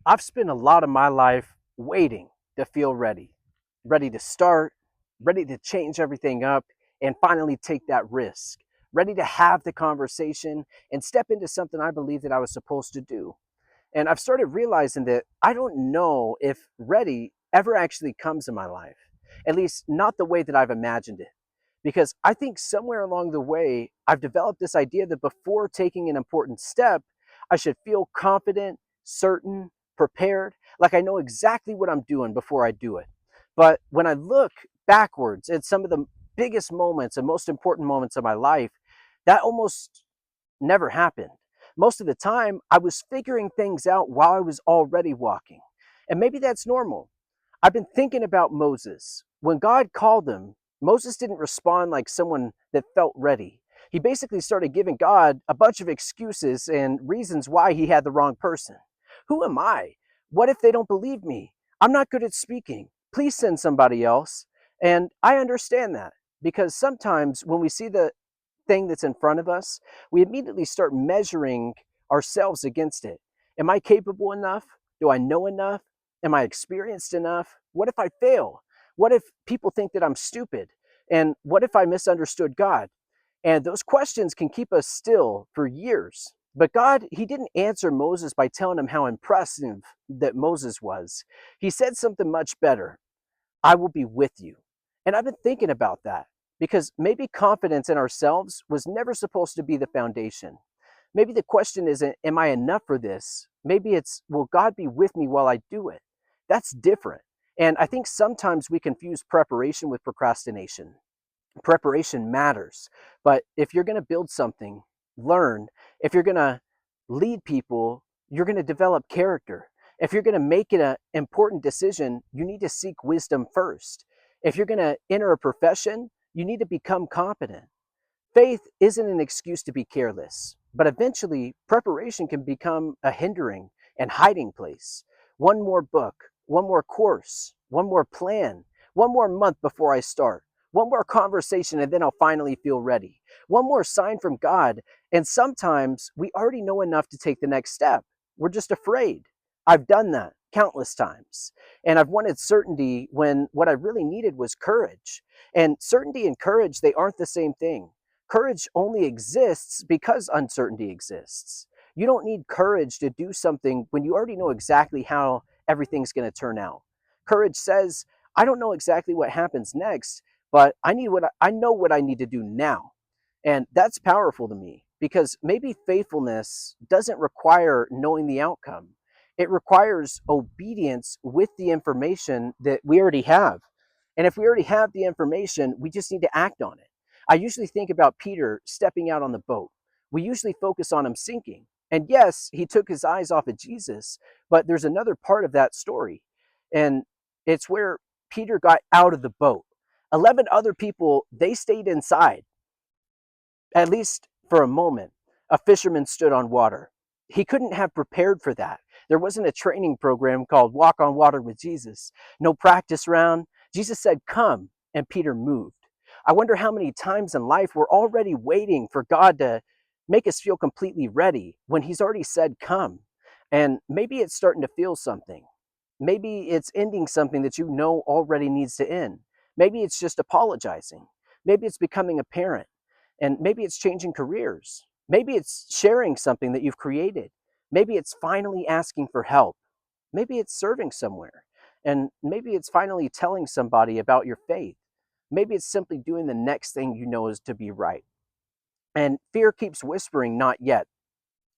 I've spent a lot of my life waiting to feel ready, ready to start, ready to change everything up, and finally take that risk, ready to have the conversation and step into something I believe that I was supposed to do. And I've started realizing that I don't know if ready ever actually comes in my life, at least not the way that I've imagined it. Because I think somewhere along the way, I've developed this idea that before taking an important step, I should feel confident, certain, prepared, like I know exactly what I'm doing before I do it. But when I look backwards at some of the biggest moments and most important moments of my life, that almost never happened. Most of the time, I was figuring things out while I was already walking. And maybe that's normal. I've been thinking about Moses. When God called him, Moses didn't respond like someone that felt ready. He basically started giving God a bunch of excuses and reasons why he had the wrong person. Who am I? What if they don't believe me? I'm not good at speaking. Please send somebody else. And I understand that because sometimes when we see the thing that's in front of us, we immediately start measuring ourselves against it. Am I capable enough? Do I know enough? Am I experienced enough? What if I fail? What if people think that I'm stupid? And what if I misunderstood God? And those questions can keep us still for years. But God, He didn't answer Moses by telling him how impressive that Moses was. He said something much better. I will be with you. And I've been thinking about that because maybe confidence in ourselves was never supposed to be the foundation. Maybe the question isn't, am I enough for this? Maybe it's, will God be with me while I do it? That's different. And I think sometimes we confuse preparation with procrastination. Preparation matters. But if you're going to build something, learn. If you're going to lead people, you're going to develop character. If you're going to make it an important decision, you need to seek wisdom first. If you're going to enter a profession, you need to become competent. Faith isn't an excuse to be careless, but eventually preparation can become a hindering and hiding place. One more book, one more course, one more plan, one more month before I start, one more conversation, and then I'll finally feel ready. One more sign from God, and sometimes we already know enough to take the next step. We're just afraid. I've done that countless times, and I've wanted certainty when what I really needed was courage. And certainty and courage, they aren't the same thing. Courage only exists because uncertainty exists. You don't need courage to do something when you already know exactly how everything's going to turn out. Courage says, I don't know exactly what happens next, but I know what I need to do now. And that's powerful to me because maybe faithfulness doesn't require knowing the outcome. It requires obedience with the information that we already have. And if we already have the information, we just need to act on it. I usually think about Peter stepping out on the boat. We usually focus on him sinking. And yes, he took his eyes off of Jesus, but there's another part of that story. And it's where Peter got out of the boat. 11 other people, they stayed inside, at least for a moment. A fisherman stood on water. He couldn't have prepared for that. There wasn't a training program called Walk on Water with Jesus, no practice round. Jesus said, Come, and Peter moved. I wonder how many times in life we're already waiting for God to make us feel completely ready when He's already said, Come. And maybe it's starting to feel something. Maybe it's ending something that you know already needs to end. Maybe it's just apologizing. Maybe it's becoming a parent. And maybe it's changing careers. Maybe it's sharing something that you've created. Maybe it's finally asking for help. Maybe it's serving somewhere. And maybe it's finally telling somebody about your faith. Maybe it's simply doing the next thing you know is to be right. And fear keeps whispering, not yet.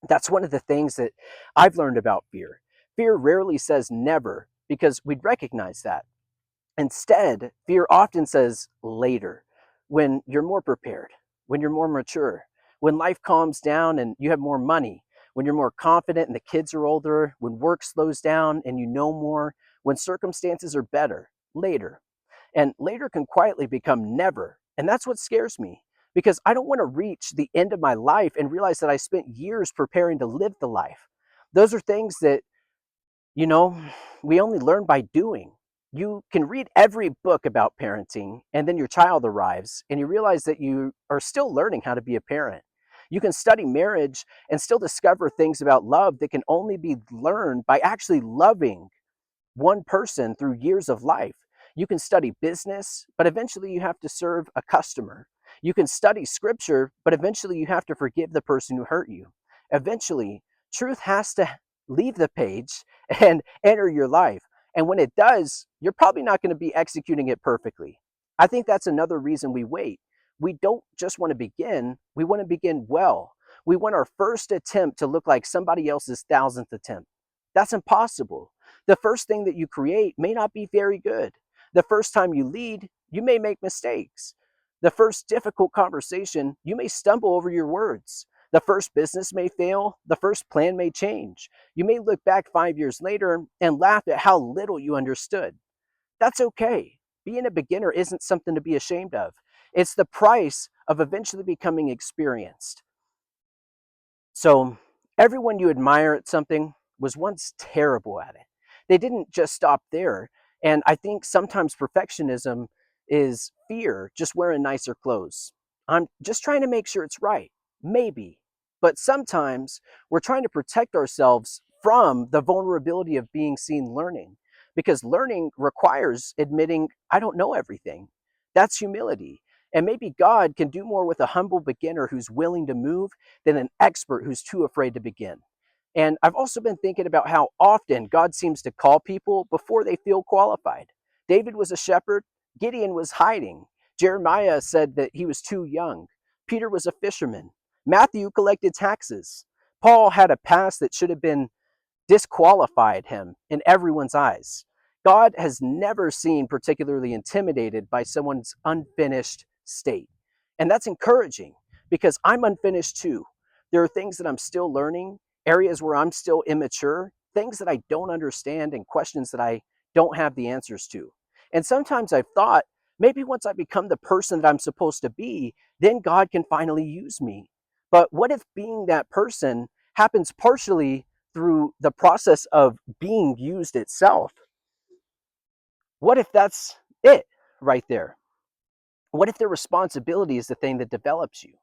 That's one of the things that I've learned about fear. Fear rarely says never because we'd recognize that. Instead, fear often says later, when you're more prepared, when you're more mature, when life calms down and you have more money, when you're more confident and the kids are older, when work slows down and you know more, when circumstances are better, later. And later can quietly become never. And that's what scares me because I don't want to reach the end of my life and realize that I spent years preparing to live the life. Those are things that, you know, we only learn by doing. You can read every book about parenting, and then your child arrives, and you realize that you are still learning how to be a parent. You can study marriage and still discover things about love that can only be learned by actually loving one person through years of life. You can study business, but eventually you have to serve a customer. You can study scripture, but eventually you have to forgive the person who hurt you. Eventually, truth has to leave the page and enter your life. And when it does, you're probably not going to be executing it perfectly. I think that's another reason we wait. We don't just want to begin, we want to begin well. We want our first attempt to look like somebody else's thousandth attempt. That's impossible. The first thing that you create may not be very good. The first time you lead, you may make mistakes. The first difficult conversation, you may stumble over your words. The first business may fail. The first plan may change. You may look back 5 years later and laugh at how little you understood. That's okay. Being a beginner isn't something to be ashamed of. It's the price of eventually becoming experienced. So, everyone you admire at something was once terrible at it. They didn't just stop there. And I think sometimes perfectionism is fear just wearing nicer clothes. I'm just trying to make sure it's right. Maybe. But sometimes we're trying to protect ourselves from the vulnerability of being seen learning, because learning requires admitting, I don't know everything. That's humility. And maybe God can do more with a humble beginner who's willing to move than an expert who's too afraid to begin. And I've also been thinking about how often God seems to call people before they feel qualified. David was a shepherd, Gideon was hiding, Jeremiah said that he was too young, Peter was a fisherman, Matthew collected taxes, Paul had a past that should have been disqualified him in everyone's eyes. God has never seemed particularly intimidated by someone's unfinished state. And that's encouraging because I'm unfinished too. There are things that I'm still learning, areas where I'm still immature, things that I don't understand, and questions that I don't have the answers to. And sometimes I've thought, maybe once I become the person that I'm supposed to be, then God can finally use me. But what if being that person happens partially through the process of being used itself? What if that's it right there? What if the responsibility is the thing that develops you?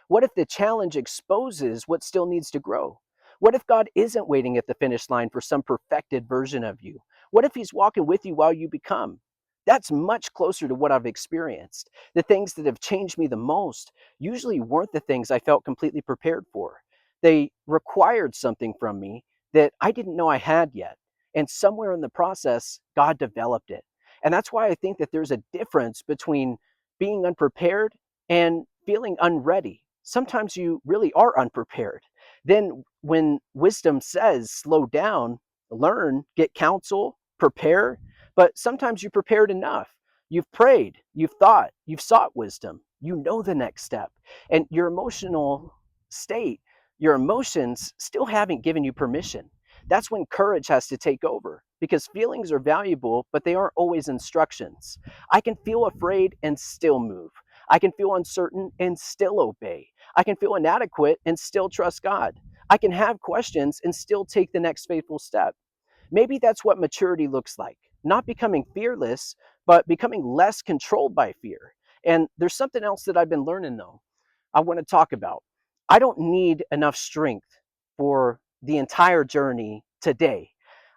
What if the challenge exposes what still needs to grow? What if God isn't waiting at the finish line for some perfected version of you? What if He's walking with you while you become? That's much closer to what I've experienced. The things that have changed me the most usually weren't the things I felt completely prepared for. They required something from me that I didn't know I had yet. And somewhere in the process, God developed it. And that's why I think that there's a difference between being unprepared and feeling unready. Sometimes you really are unprepared. Then, when wisdom says, slow down, learn, get counsel, prepare, but sometimes you prepared enough. You've prayed, you've thought, you've sought wisdom, you know the next step, and your emotional state, your emotions still haven't given you permission. That's when courage has to take over because feelings are valuable, but they aren't always instructions. I can feel afraid and still move. I can feel uncertain and still obey. I can feel inadequate and still trust God. I can have questions and still take the next faithful step. Maybe that's what maturity looks like. Not becoming fearless, but becoming less controlled by fear. And there's something else that I've been learning though, I want to talk about. I don't need enough strength for the entire journey today.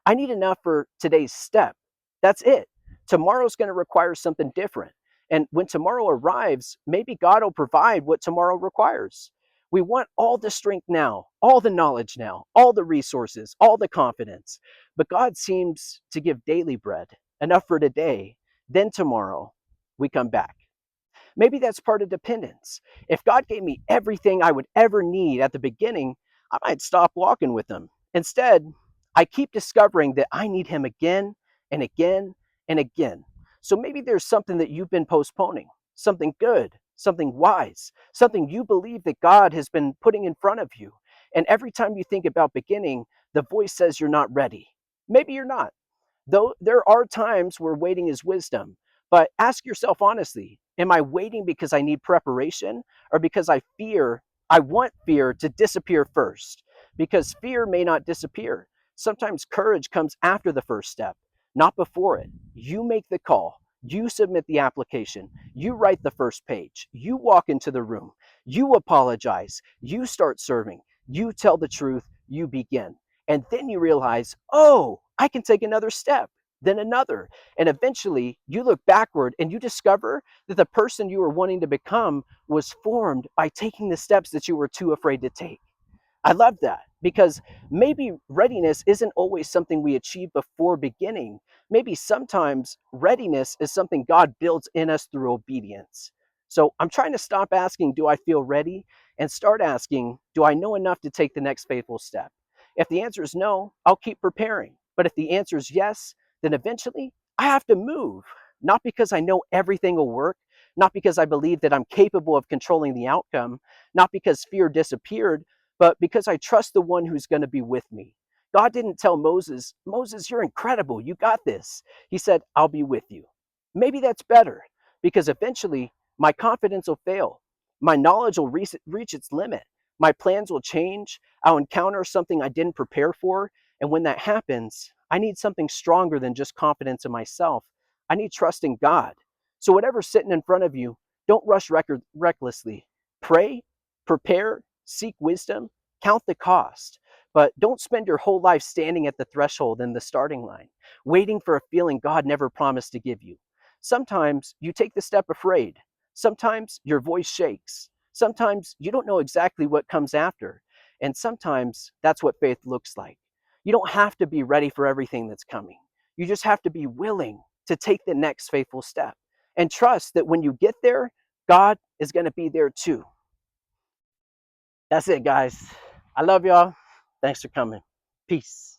I need enough for today's step. That's it. Tomorrow's going to require something different. And when tomorrow arrives, maybe God will provide what tomorrow requires. We want all the strength now, all the knowledge now, all the resources, all the confidence. But God seems to give daily bread, enough for today. Then tomorrow, we come back. Maybe that's part of dependence. If God gave me everything I would ever need at the beginning, I might stop walking with Him. Instead, I keep discovering that I need Him again and again and again. So maybe there's something that you've been postponing, something good, something wise, something you believe that God has been putting in front of you. And every time you think about beginning, the voice says you're not ready. Maybe you're not. Though there are times where waiting is wisdom, but ask yourself honestly, am I waiting because I need preparation or because I want fear to disappear first? Because fear may not disappear. Sometimes courage comes after the first step, not before it. You make the call, you submit the application, you write the first page, you walk into the room, You apologize, you start serving, you tell the truth, you begin. And then you realize, oh, I can take another step, then another. And eventually you look backward and you discover that the person you were wanting to become was formed by taking the steps that you were too afraid to take. I love that because maybe readiness isn't always something we achieve before beginning. Maybe sometimes readiness is something God builds in us through obedience. So I'm trying to stop asking, do I feel ready? And start asking, do I know enough to take the next faithful step? If the answer is no, I'll keep preparing. But if the answer is yes, then eventually I have to move. Not because I know everything will work, not because I believe that I'm capable of controlling the outcome, not because fear disappeared, but because I trust the one who's going to be with me. God didn't tell Moses, Moses, you're incredible. You got this. He said, I'll be with you. Maybe that's better because eventually my confidence will fail. My knowledge will reach its limit. My plans will change. I'll encounter something I didn't prepare for. And when that happens, I need something stronger than just confidence in myself. I need trust in God. So, whatever's sitting in front of you, don't rush recklessly. Pray, prepare, seek wisdom, count the cost. But don't spend your whole life standing at the threshold in the starting line, waiting for a feeling God never promised to give you. Sometimes you take the step afraid. Sometimes your voice shakes. Sometimes you don't know exactly what comes after. And sometimes that's what faith looks like. You don't have to be ready for everything that's coming. You just have to be willing to take the next faithful step and trust that when you get there, God is going to be there too. That's it, guys. I love y'all. Thanks for coming. Peace.